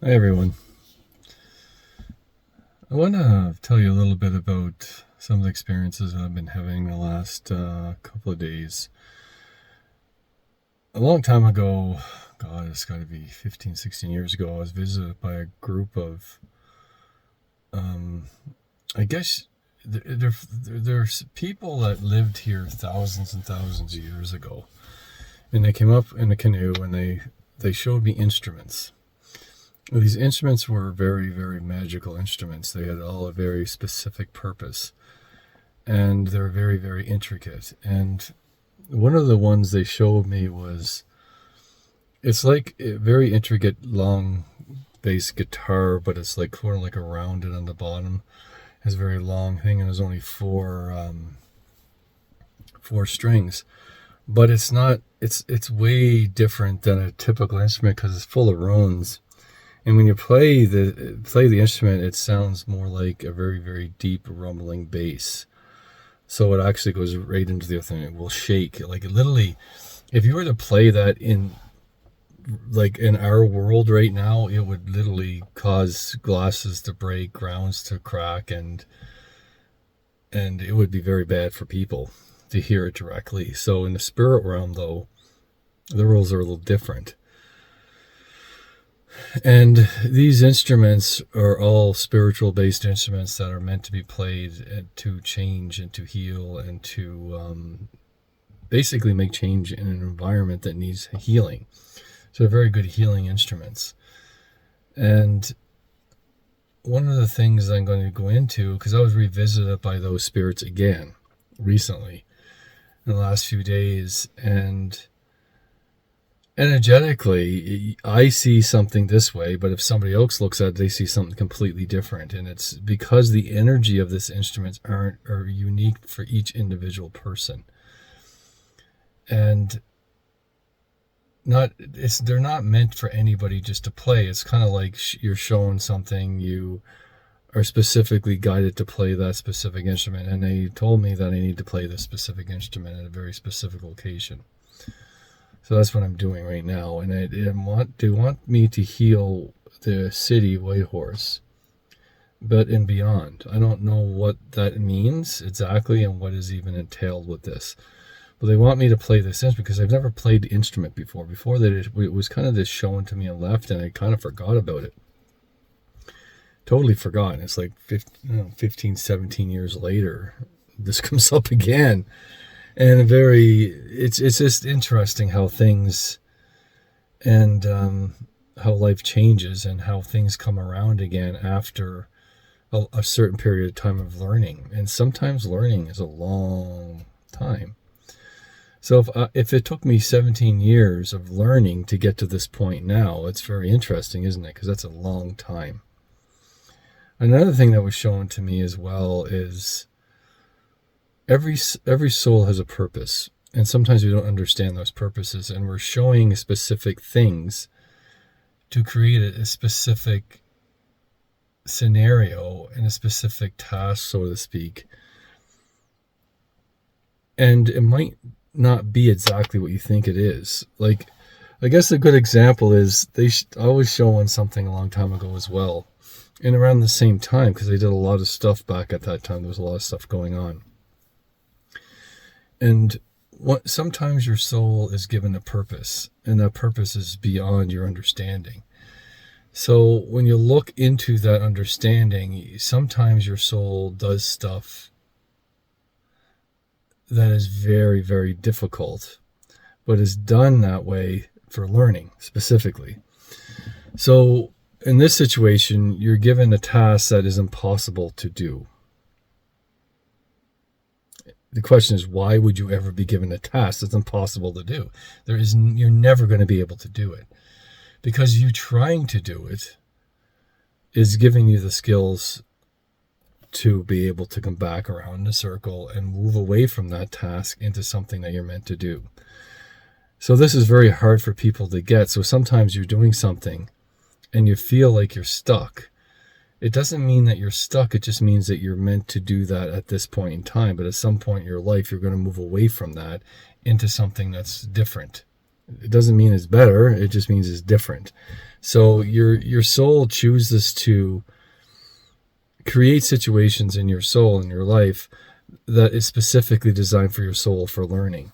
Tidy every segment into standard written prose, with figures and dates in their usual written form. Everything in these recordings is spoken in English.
Hi everyone. I want to tell you a little bit about some of the experiences I've been having the last couple of days. A long time ago, God, it's got to be 15, 16 years ago, I was visited by a group of, um, I guess, there's people that lived here thousands and thousands of years ago. And they came up in a canoe and they showed me instruments. These instruments were very, very magical instruments. They had all a very specific purpose, and they're very, very intricate. And one of the ones they showed me was it's like a very intricate long bass guitar, but it's like sort of like a rounded on the bottom. It has a very long thing, and there's only four strings. But it's not. It's way different than a typical instrument because it's full of runes. And when you play the instrument, it sounds more like a very, very deep rumbling bass. So it actually goes right into the other thing. It will shake. Like literally, if you were to play that in our world right now, it would literally cause glasses to break, grounds to crack, and it would be very bad for people to hear it directly. So in the spirit realm, though, the rules are a little different. And these instruments are all spiritual based instruments that are meant to be played to change and to heal and to basically make change in an environment that needs healing. So they're very good healing instruments. And one of the things I'm going to go into, because I was revisited by those spirits again recently in the last few days, and energetically, I see something this way, but if somebody else looks at it, they see something completely different. And it's because the energy of this instrument are unique for each individual person. And they're not meant for anybody just to play. It's kind of like you're shown something, you are specifically guided to play that specific instrument. And they told me that I need to play this specific instrument at a very specific location. So that's what I'm doing right now, and they want me to heal the city Whitehorse, but and beyond. I don't know what that means exactly and what is even entailed with this, but they want me to play this instrument because I've never played the instrument before. Before that, it was kind of just shown to me and left, and I kind of forgot about it. Totally forgotten. It's like 15, 17 years later, this comes up again. And it's just interesting how things and how life changes and how things come around again after a certain period of time of learning. And sometimes learning is a long time. So if it took me 17 years of learning to get to this point now, it's very interesting, isn't it? Because that's a long time. Another thing that was shown to me as well is every soul has a purpose, and sometimes we don't understand those purposes, and we're showing specific things to create a specific scenario and a specific task, so to speak. And it might not be exactly what you think it is. Like, I guess a good example is I was showing something a long time ago as well, and around the same time, because they did a lot of stuff back at that time. There was a lot of stuff going on. And sometimes your soul is given a purpose, and that purpose is beyond your understanding. So when you look into that understanding, sometimes your soul does stuff that is very, very difficult, but is done that way for learning specifically. So in this situation, you're given a task that is impossible to do. The question is, why would you ever be given a task that's impossible to do? You're never going to be able to do it, because you trying to do it is giving you the skills to be able to come back around the circle and move away from that task into something that you're meant to do. So this is very hard for people to get. So sometimes you're doing something and you feel like you're stuck. It doesn't mean that you're stuck. It just means that you're meant to do that at this point in time. But at some point in your life, you're going to move away from that into something that's different. It doesn't mean it's better. It just means it's different. So your soul chooses to create situations in your soul, in your life, that is specifically designed for your soul for learning.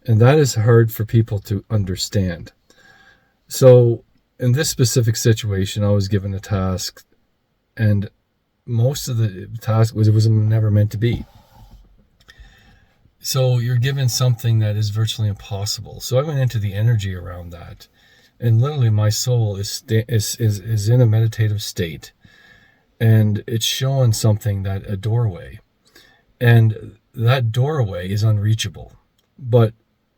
And that is hard for people to understand. So in this specific situation, I was given a task, and most of the task was, it was never meant to be. So you're given something that is virtually impossible. So I went into the energy around that, and literally my soul is in a meditative state, and it's showing something, that a doorway, and that doorway is unreachable, but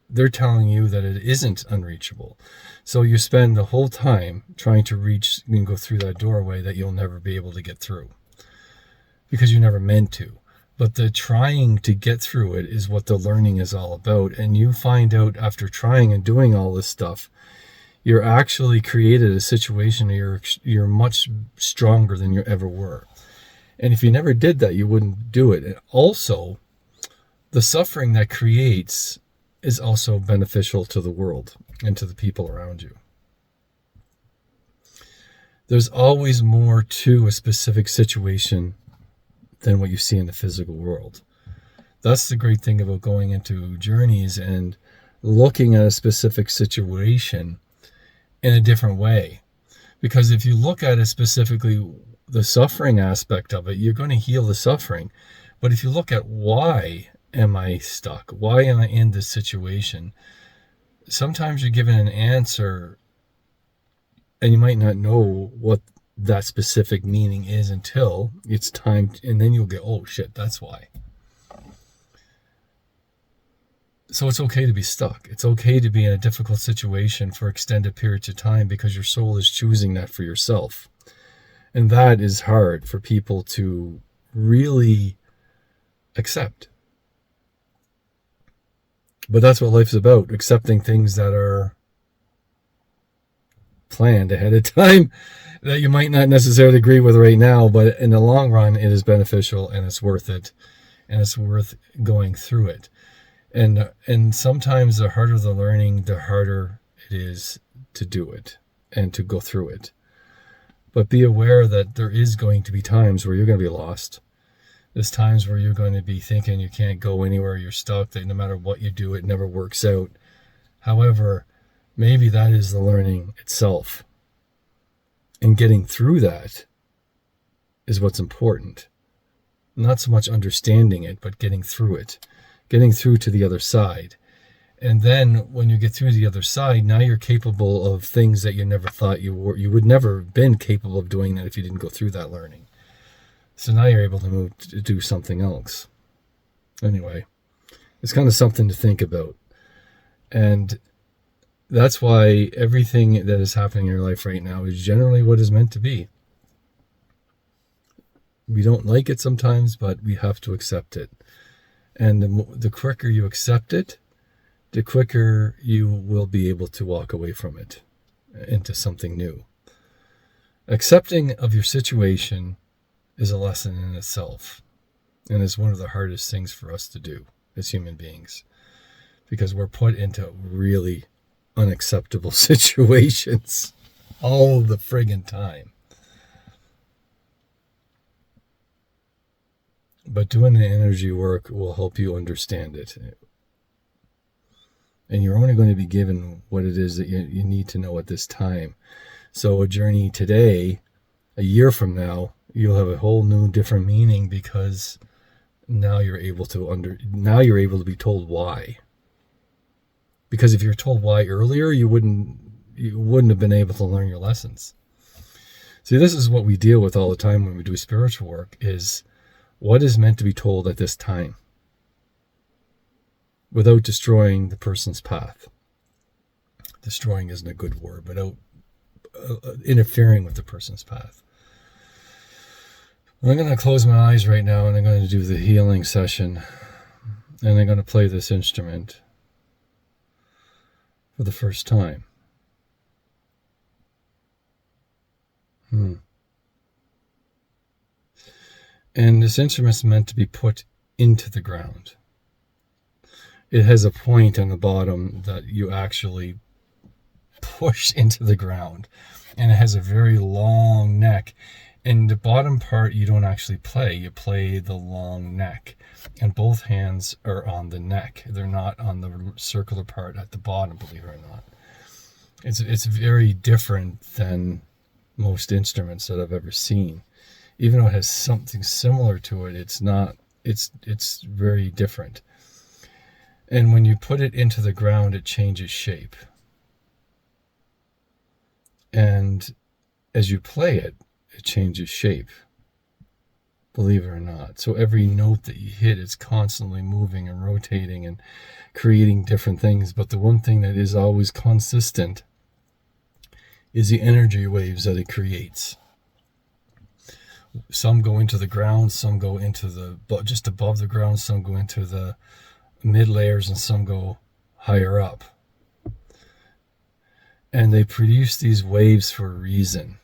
they're telling you that it isn't unreachable. So you spend the whole time trying to reach and go through that doorway that you'll never be able to get through, because you never meant to. But the trying to get through it is what the learning is all about. And you find out after trying and doing all this stuff, you're actually created a situation where you're much stronger than you ever were. And if you never did that, you wouldn't do it. And also, the suffering that creates is also beneficial to the world and to the people around you. There's always more to a specific situation than what you see in the physical world. That's the great thing about going into journeys and looking at a specific situation in a different way. Because if you look at it specifically, the suffering aspect of it, you're going to heal the suffering. But if you look at why am I stuck? Why am I in this situation? Sometimes you're given an answer and you might not know what that specific meaning is until it's time, and then you'll get, oh shit, that's why. So it's okay to be stuck. It's okay to be in a difficult situation for extended periods of time, because your soul is choosing that for yourself. And that is hard for people to really accept. But that's what life's about, accepting things that are planned ahead of time, that you might not necessarily agree with right now, but in the long run, it is beneficial and it's worth it, and it's worth going through it. And sometimes the harder the learning, the harder it is to do it and to go through it. But be aware that there is going to be times where you're going to be lost. There's times where you're going to be thinking you can't go anywhere, you're stuck, that no matter what you do, it never works out. However, maybe that is the learning itself. And getting through that is what's important. Not so much understanding it, but getting through it. Getting through to the other side. And then when you get through the other side, now you're capable of things that you never thought you were. You would never have been capable of doing that if you didn't go through that learning. So now you're able to move to do something else. Anyway, it's kind of something to think about. And that's why everything that is happening in your life right now is generally what is meant to be. We don't like it sometimes, but we have to accept it. And the quicker you accept it, the quicker you will be able to walk away from it into something new. Accepting of your situation is a lesson in itself, and is one of the hardest things for us to do as human beings, because we're put into really unacceptable situations all the friggin' time. But doing the energy work will help you understand it. And you're only going to be given what it is that you need to know at this time. So a journey today, a year from now, you'll have a whole new different meaning, because now you're able to be told why. Because if you're told why earlier, you wouldn't have been able to learn your lessons. See, this is what we deal with all the time when we do spiritual work, is what is meant to be told at this time, without destroying the person's path. Destroying isn't a good word, without interfering with the person's path. I'm going to close my eyes right now, and I'm going to do the healing session, and I'm going to play this instrument for the first time. And this instrument is meant to be put into the ground. it has a point on the bottom that you actually push into the ground, and it has a very long neck. And the bottom part you don't actually play, you play the long neck, and both hands are on the neck. They're not on the circular part at the bottom, believe it or not. It's very different than most instruments that I've ever seen. Even though it has something similar to it, it's not. It's very different. And when you put it into the ground, it changes shape. And as you play it, it changes shape, believe it or not. So every note that you hit is constantly moving and rotating and creating different things. But the one thing that is always consistent is the energy waves that it creates. Some go into the ground, some go into the just above the ground, some go into the mid layers, and some go higher up. And they produce these waves for a reason,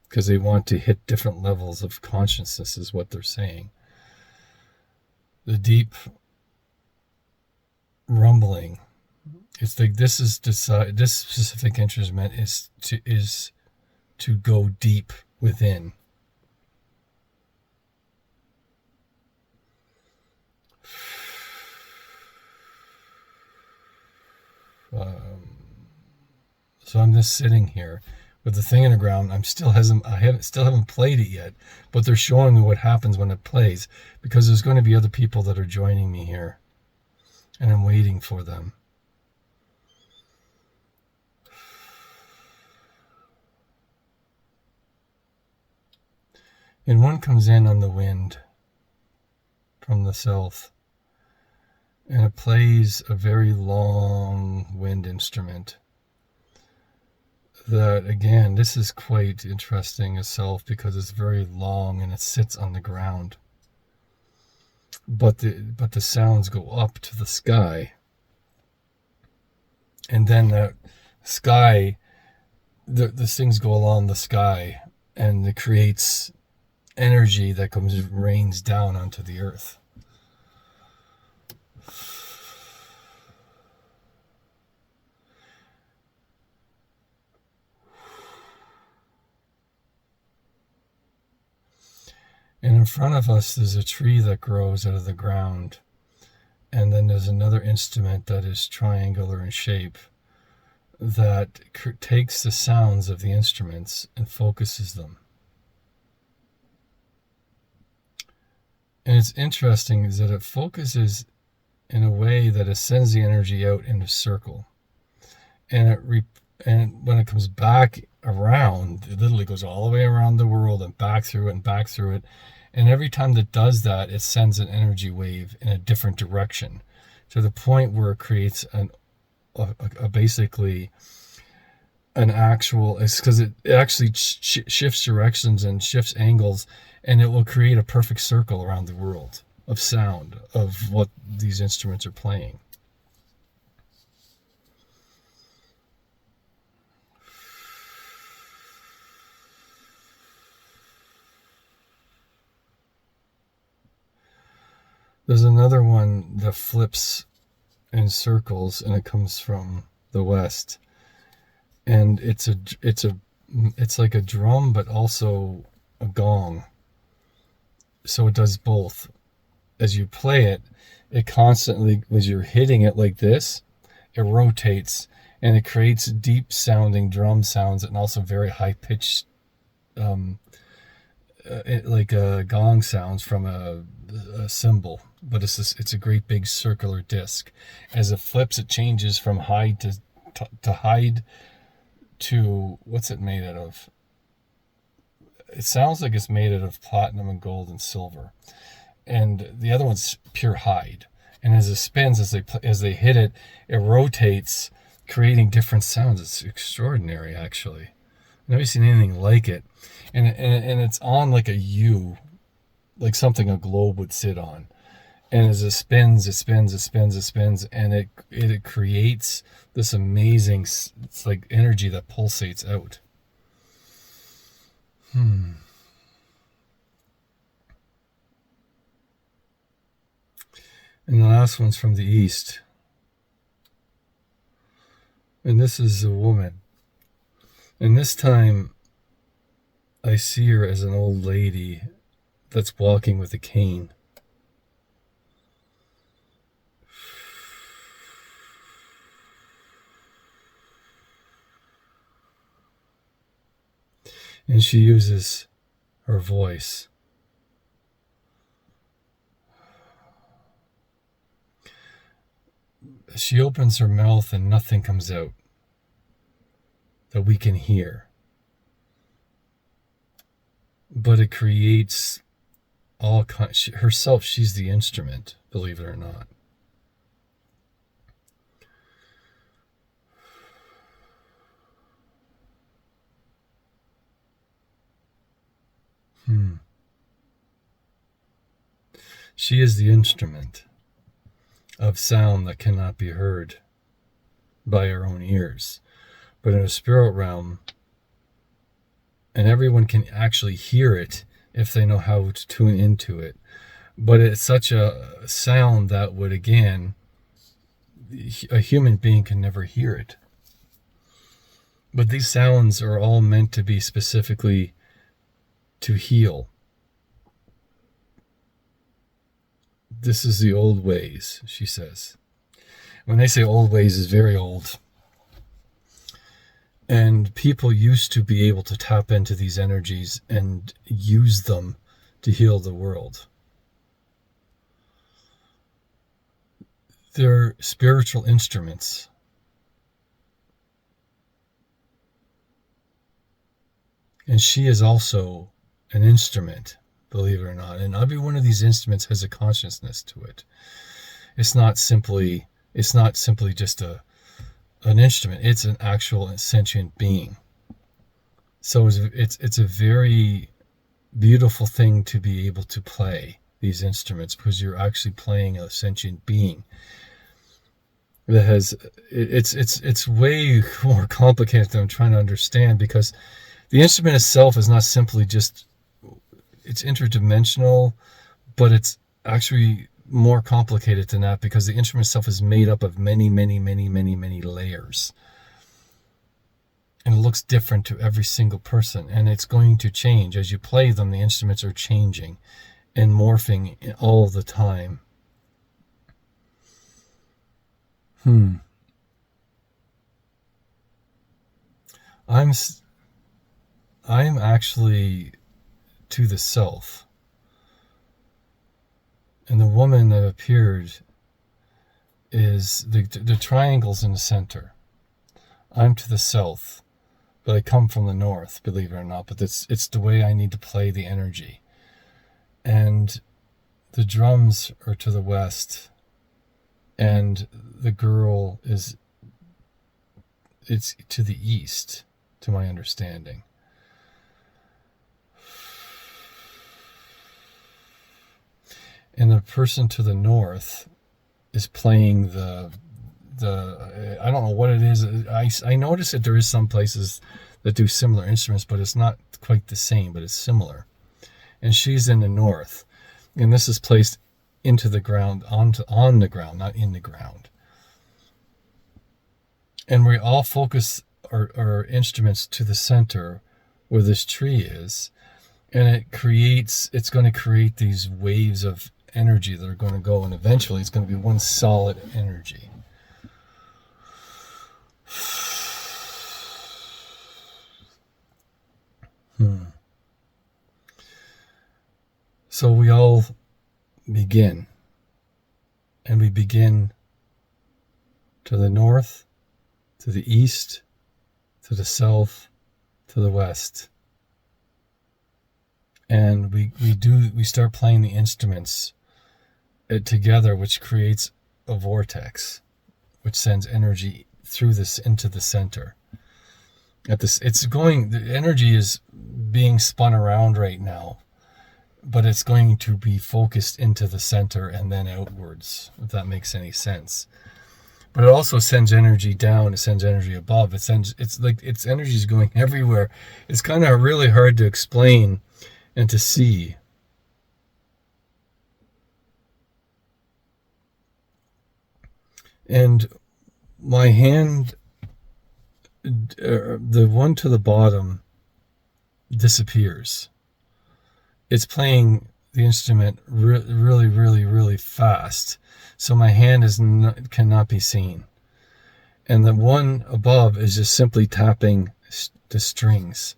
because they want to hit different levels of consciousness, is what they're saying. The deep rumbling, it's like this specific instrument is to go deep within. So I'm just sitting here with the thing in the ground. I still haven't played it yet, but they're showing me what happens when it plays, because there's going to be other people that are joining me here, and I'm waiting for them. And one comes in on the wind from the south, and it plays a very long wind instrument. That, again, this is quite interesting itself, because it's very long and it sits on the ground. But the sounds go up to the sky, and then the sky, the things go along the sky, and it creates energy that rains down onto the earth. And in front of us, there's a tree that grows out of the ground. And then there's another instrument that is triangular in shape that takes the sounds of the instruments and focuses them. And it's interesting is that it focuses in a way that it sends the energy out in a circle. And when it comes back around, it literally goes all the way around the world and back through it and back through it. And every time that does that, it sends an energy wave in a different direction, to the point where it creates basically an actual, it's because it actually shifts directions and shifts angles, and it will create a perfect circle around the world of sound of what these instruments are playing. There's another one that flips in circles, and it comes from the west, and it's like a drum, but also a gong. So it does both. As you play it, it constantly, as you're hitting it like this, it rotates, and it creates deep sounding drum sounds, and also very high pitched like gong sounds from a cymbal. But it's a great big circular disc. As it flips, it changes from hide to hide to, what's it made out of? It sounds like it's made out of platinum and gold and silver. And the other one's pure hide. And as it spins, as they hit it, it rotates, creating different sounds. It's extraordinary, actually. I've never seen anything like it. And it's on like a U, like something a globe would sit on. And as it spins, and it creates this amazing, it's like energy that pulsates out. And the last one's from the east, And this is a woman. And this time, I see her as an old lady that's walking with a cane. And she uses her voice. She opens her mouth and nothing comes out that we can hear. But it creates all kinds. Herself, she's the instrument, believe it or not. She is the instrument of sound that cannot be heard by our own ears. But in a spirit realm, and everyone can actually hear it if they know how to tune into it. But it's such a sound that would, again, a human being can never hear it. But these sounds are all meant to be specifically to heal. This is the old ways, she says. When they say old ways, is very old. And people used to be able to tap into these energies and use them to heal the world. They're spiritual instruments. And she is also an instrument, believe it or not. And every one of these instruments has a consciousness to it. It's not simply just an instrument. It's an actual sentient being. So it's a very beautiful thing to be able to play these instruments, because you're actually playing a sentient being that has it's way more complicated than I'm trying to understand, because the instrument itself is not simply just, it's interdimensional, but it's actually more complicated than that, because the instrument itself is made up of many layers. And it looks different to every single person, and it's going to change. As you play them, the instruments are changing and morphing all the time. I'm actually to the self. And the woman that appeared is the triangles in the center. I'm to the south, but I come from the north, believe it or not. But it's the way I need to play the energy. And the drums are to the west, and the girl it's to the east, to my understanding. And the person to the north is playing the I don't know what it is. I notice that there is some places that do similar instruments, but it's not quite the same, but it's similar. And she's in the north, and this is placed into the ground, on the ground, not in the ground. And we all focus our instruments to the center where this tree is, and it's going to create these waves of energy that are going to go, and eventually it's going to be one solid energy. So we all begin, and we begin to the north, to the east, to the south, to the west. And we start playing the instruments together, which creates a vortex, which sends energy through this into the center. The energy is being spun around right now, but it's going to be focused into the center and then outwards, if that makes any sense. But it also sends energy down, it sends energy above, it's like its energy is going everywhere. It's kind of really hard to explain and to see. And my hand the one to the bottom disappears. It's playing the instrument really, really, really fast, so my hand cannot be seen. And the one above is just simply tapping the strings,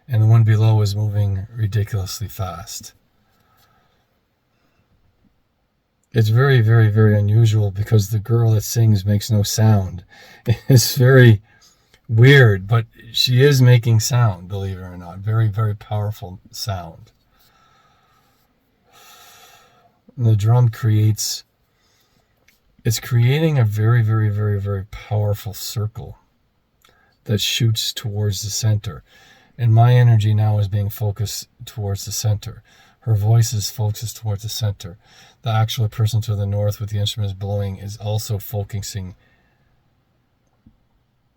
and the one below is moving ridiculously fast. It's very, very, very unusual because the girl that sings makes no sound. It's very weird, but she is making sound, believe it or not. Very, very powerful sound. And the drum it's creating a very, very, very, very powerful circle that shoots towards the center. And my energy now is being focused towards the center. Her voice is focused towards the center. The actual person to the north with the instruments blowing is also focusing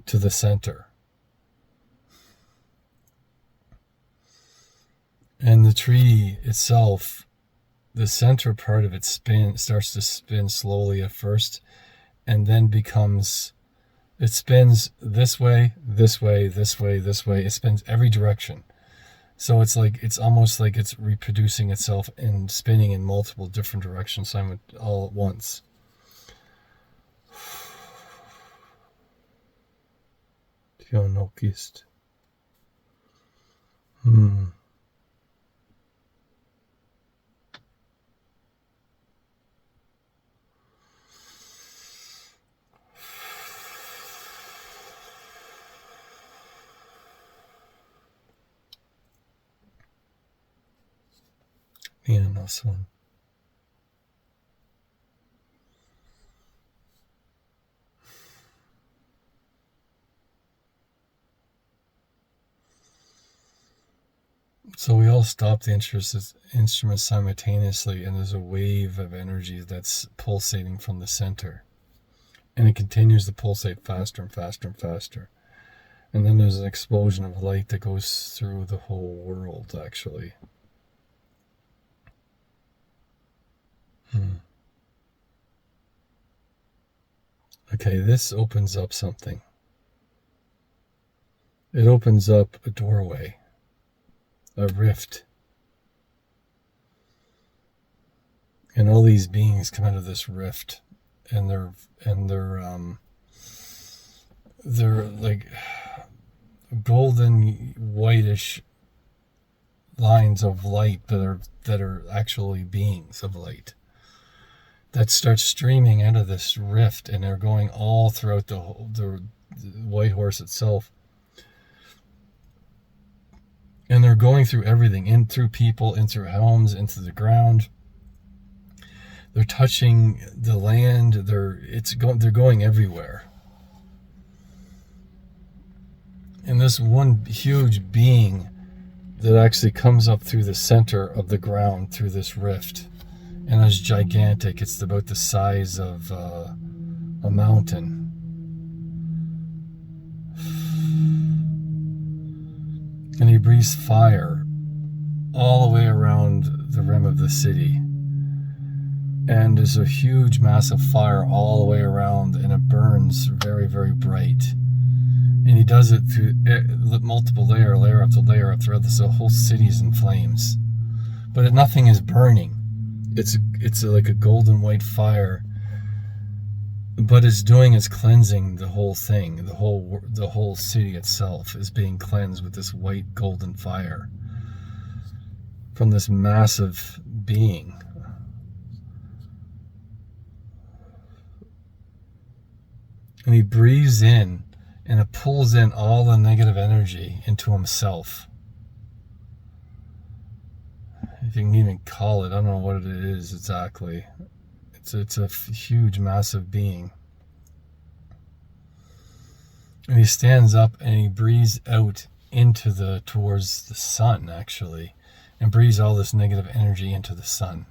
to the center. And the tree itself, the center part of it starts to spin slowly at first, and then it spins this way, this way, this way, this way. It spins every direction. So it's almost like it's reproducing itself and spinning in multiple different directions all at once. Tionokist. Yeah, nice one. So we all stop the instrument simultaneously, and there's a wave of energy that's pulsating from the center. And it continues to pulsate faster and faster and faster. And then there's an explosion of light that goes through the whole world, actually. Okay, this opens up something. It opens up a doorway, a rift. And all these beings come out of this rift, and they're like golden whitish lines of light that are actually beings of light that start streaming out of this rift, and they're going all throughout the White Horse itself. And they're going through everything, in through people, in through homes, into the ground. They're touching the land. They're going everywhere. And this one huge being that actually comes up through the center of the ground through this rift, and it's gigantic. It's about the size of a mountain. And he breathes fire all the way around the rim of the city. And there's a huge, massive fire all the way around, and it burns very, very bright. And he does it through multiple layer after layer throughout this. The whole city is in flames, but nothing is burning. It's like a golden white fire, but it's cleansing the whole thing. The whole city itself is being cleansed with this white golden fire from this massive being. And he breathes in, and it pulls in all the negative energy into himself. If you can even call it, I don't know what it is exactly. It's a huge, massive being. And he stands up and he breathes out towards the sun, actually, and breathes all this negative energy into the sun.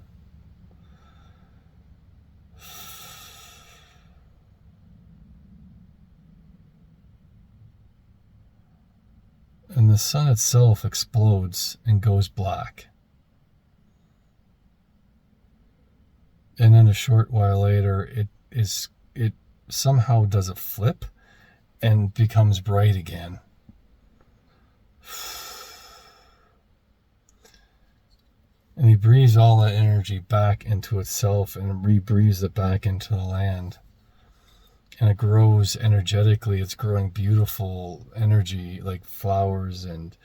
And the sun itself explodes and goes black. And then a short while later, it somehow does a flip, and becomes bright again. And he breathes all that energy back into itself and rebreathes it back into the land. And it grows energetically. It's growing beautiful energy, like flowers and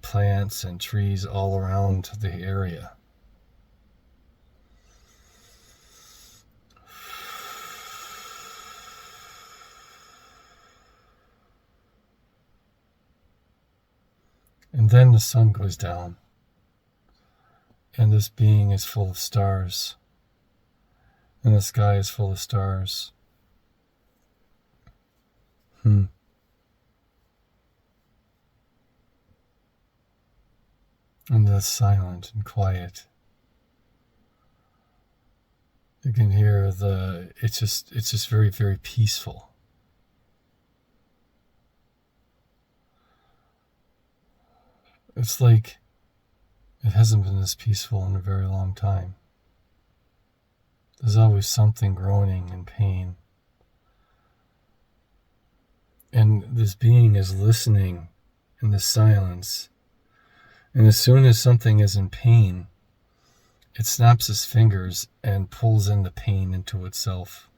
plants and trees all around the area. And then the sun goes down. And this being is full of stars. And the sky is full of stars. And it's silent and quiet. You can hear it's just very, very peaceful. It's like it hasn't been this peaceful in a very long time. There's always something groaning in pain. And this being is listening in the silence. And as soon as something is in pain, it snaps its fingers and pulls in the pain into itself.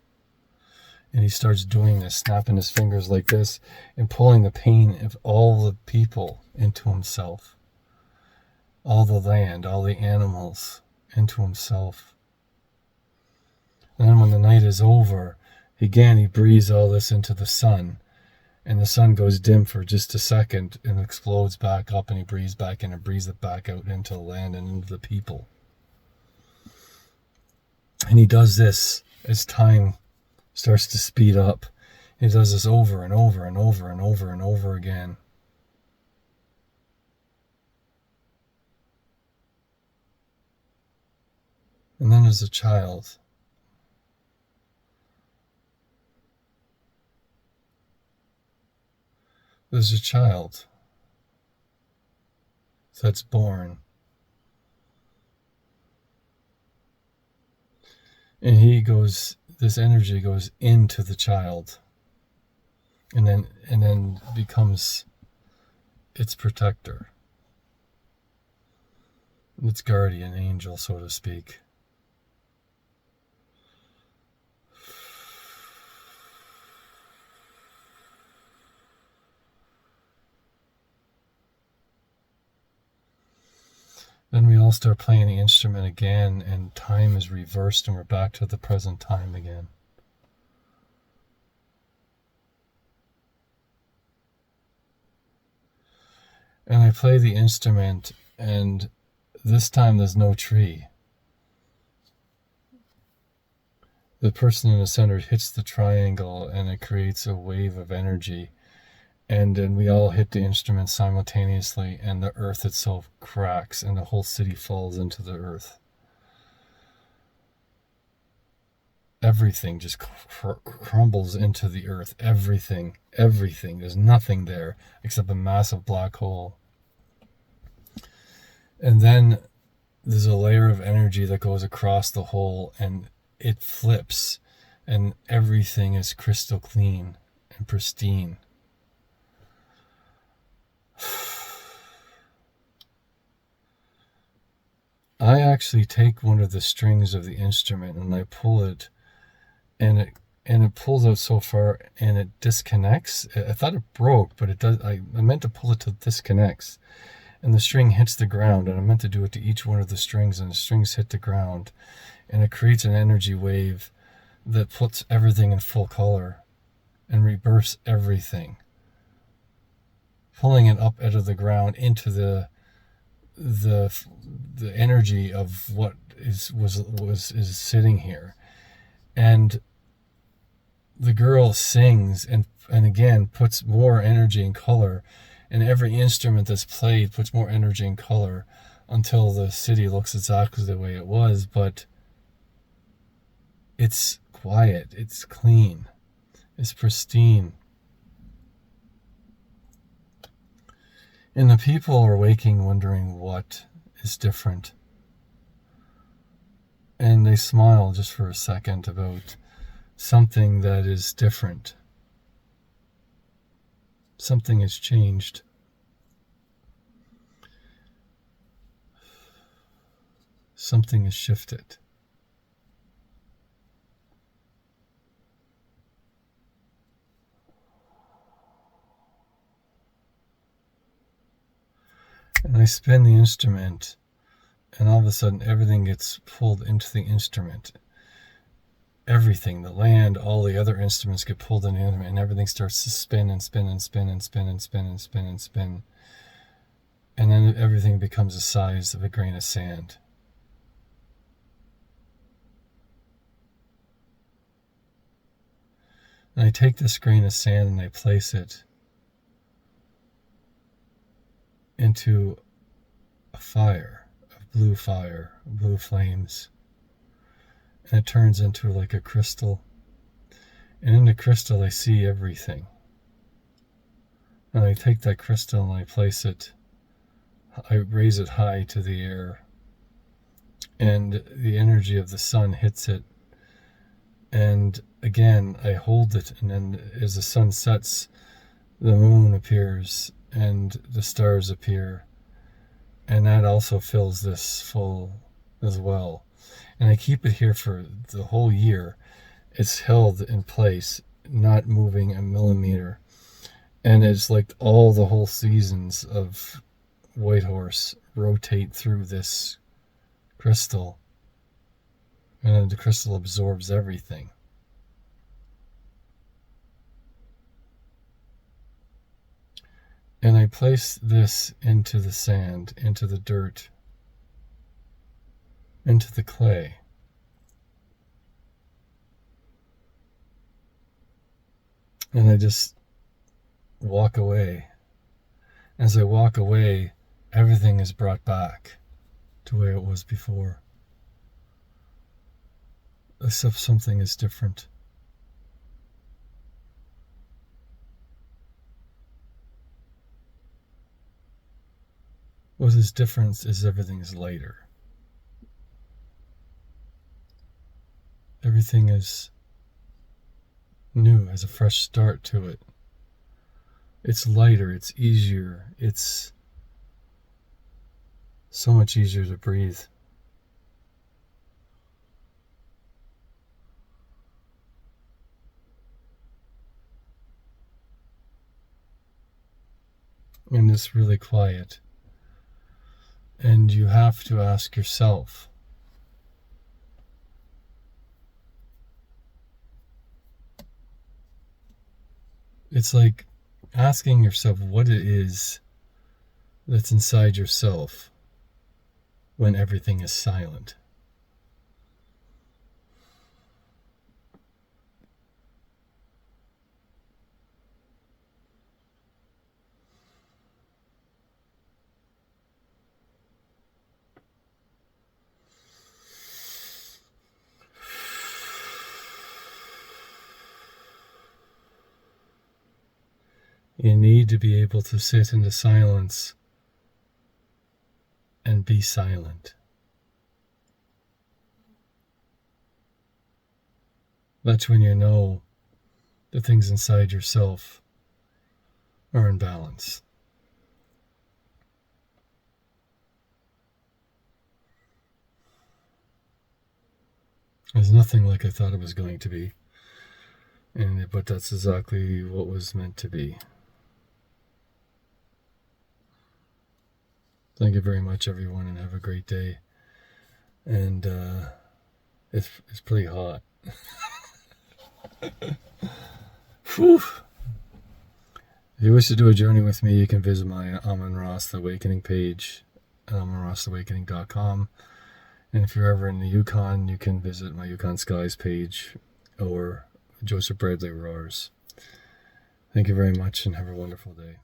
And he starts doing this, snapping his fingers like this and pulling the pain of all the people into himself. All the land, all the animals into himself. And then when the night is over, he breathes all this into the sun. And the sun goes dim for just a second and explodes back up, and he breathes back in and breathes it back out into the land and into the people. And he does this as time starts to speed up. He does this over and over and over and over and over again. And then there's a child. There's a child that's born. And this energy goes into the child. And then becomes its protector. Its guardian angel, so to speak. Then we all start playing the instrument again, and time is reversed, and we're back to the present time again. And I play the instrument, and this time there's no tree. The person in the center hits the triangle, and it creates a wave of energy. And then we all hit the instrument simultaneously, and the earth itself cracks, and the whole city falls into the earth. Everything just crumbles into the earth. Everything. There's nothing there except a massive black hole. And then there's a layer of energy that goes across the hole, and it flips, and everything is crystal clean and pristine. I actually take one of the strings of the instrument and I pull it, and it pulls out so far and it disconnects. I thought it broke, but it does. I meant to pull it till it disconnects, and the string hits the ground, and I meant to do it to each one of the strings, and the strings hit the ground, and it creates an energy wave that puts everything in full color and rebirths everything, pulling it up out of the ground into the energy of what is sitting here. And the girl sings and again puts more energy and color, and every instrument that's played puts more energy and color until the city looks exactly the way it was, but it's quiet, it's clean, it's pristine. And the people are waking, wondering what is different. And they smile just for a second about something that is different. something has changed. Something has shifted. And I spin the instrument, and all of a sudden everything gets pulled into the instrument. Everything, the land, all the other instruments get pulled into the instrument, and everything starts to spin and spin and spin and spin and spin and spin and spin. And then everything becomes the size of a grain of sand. And I take this grain of sand and I place it into a fire, blue flames. And it turns into like a crystal. And in the crystal I see everything. And I take that crystal and I place it, I raise it high to the air. And the energy of the sun hits it. And again, I hold it, and then as the sun sets, the moon appears and the stars appear, and that also fills this full as well. And I keep it here for the whole year. It's held in place, not moving a millimeter. And it's like all the whole seasons of Whitehorse rotate through this crystal. And then the crystal absorbs everything. And I place this into the sand, into the dirt, into the clay. And I just walk away. As I walk away, everything is brought back to where it was before. Except something is different. What is different is everything is lighter. Everything is new, has a fresh start to it. It's lighter, it's easier, it's so much easier to breathe. And it's really quiet. And you have to ask yourself, it's like asking yourself what it is that's inside yourself when everything is silent. You need to be able to sit in the silence and be silent. That's when you know the things inside yourself are in balance. It's nothing like I thought it was going to be, but that's exactly what was meant to be. Thank you very much, everyone, and have a great day. And it's pretty hot. Whew. If you wish to do a journey with me, you can visit my Ammon Ross the Awakening page at AmmonRossAwakening.com. And if you're ever in the Yukon, you can visit my Yukon Skies page or Joseph Bradley Roars. Thank you very much and have a wonderful day.